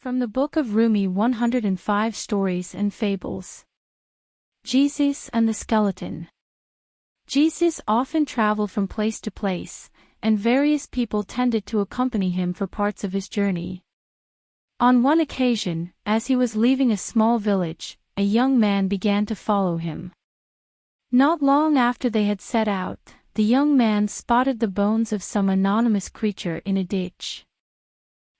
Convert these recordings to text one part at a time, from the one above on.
From the book of Rumi 105 Stories and Fables. Jesus and the Skeleton. Jesus often traveled from place to place, and various people tended to accompany him for parts of his journey. On one occasion, as he was leaving a small village, a young man began to follow him. Not long after they had set out, the young man spotted the bones of some anonymous creature in a ditch.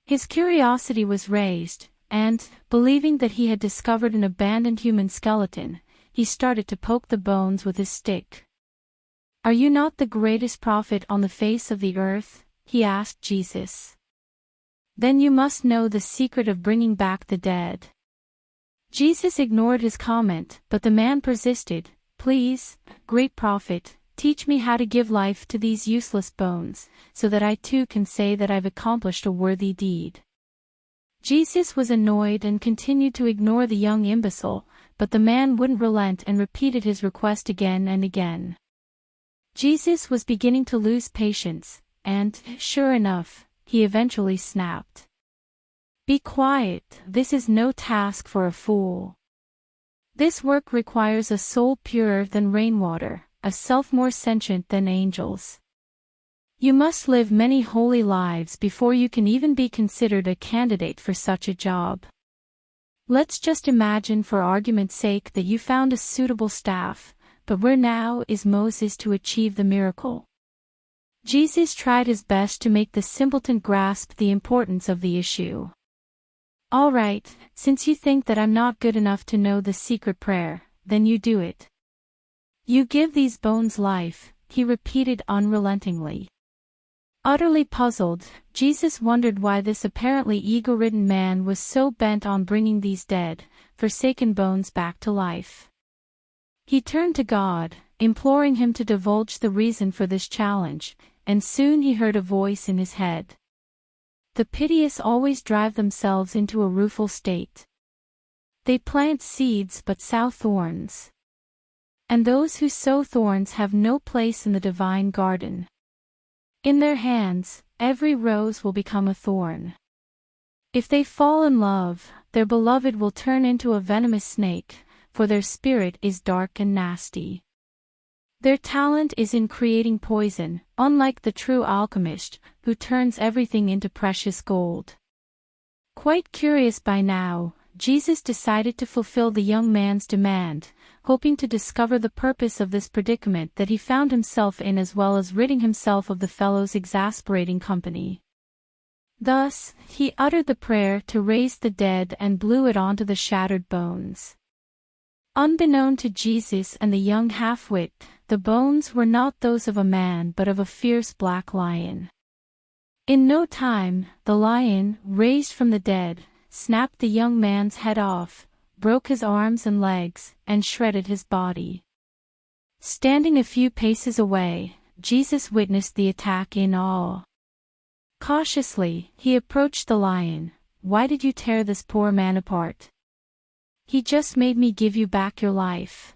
His curiosity was raised, and, believing that he had discovered an abandoned human skeleton, he started to poke the bones with his stick. "Are you not the greatest prophet on the face of the earth?" he asked Jesus. "Then you must know the secret of bringing back the dead." Jesus ignored his comment, but the man persisted. "Please, great prophet, teach me how to give life to these useless bones, so that I too can say that I've accomplished a worthy deed." Jesus was annoyed and continued to ignore the young imbecile, but the man wouldn't relent and repeated his request again and again. Jesus was beginning to lose patience, and, sure enough, he eventually snapped. "Be quiet, this is no task for a fool. This work requires a soul purer than rainwater, a self more sentient than angels. You must live many holy lives before you can even be considered a candidate for such a job. Let's just imagine for argument's sake that you found a suitable staff, but where now is Moses to achieve the miracle?" Jesus tried his best to make the simpleton grasp the importance of the issue. "All right, since you think that I'm not good enough to know the secret prayer, then you do it. You give these bones life," he repeated unrelentingly. Utterly puzzled, Jesus wondered why this apparently ego-ridden man was so bent on bringing these dead, forsaken bones back to life. He turned to God, imploring him to divulge the reason for this challenge, and soon he heard a voice in his head. "The piteous always drive themselves into a rueful state. They plant seeds but sow thorns. And those who sow thorns have no place in the divine garden. In their hands, every rose will become a thorn. If they fall in love, their beloved will turn into a venomous snake, for their spirit is dark and nasty. Their talent is in creating poison, unlike the true alchemist, who turns everything into precious gold." Quite curious by now, Jesus decided to fulfill the young man's demand, hoping to discover the purpose of this predicament that he found himself in as well as ridding himself of the fellow's exasperating company. Thus, he uttered the prayer to raise the dead and blew it onto the shattered bones. Unbeknown to Jesus and the young half-wit, the bones were not those of a man but of a fierce black lion. In no time, the lion, raised from the dead, snapped the young man's head off, broke his arms and legs, and shredded his body. Standing a few paces away, Jesus witnessed the attack in awe. Cautiously, he approached the lion. "Why did you tear this poor man apart?" "He just made me give you back your life.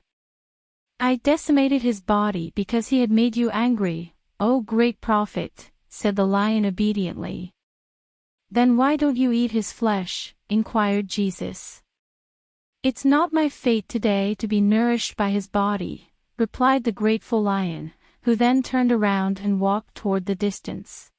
I decimated his body because he had made you angry, O great prophet," said the lion obediently. "Then why don't you eat his flesh?" inquired Jesus. "It's not my fate today to be nourished by his body," replied the grateful lion, who then turned around and walked toward the distance.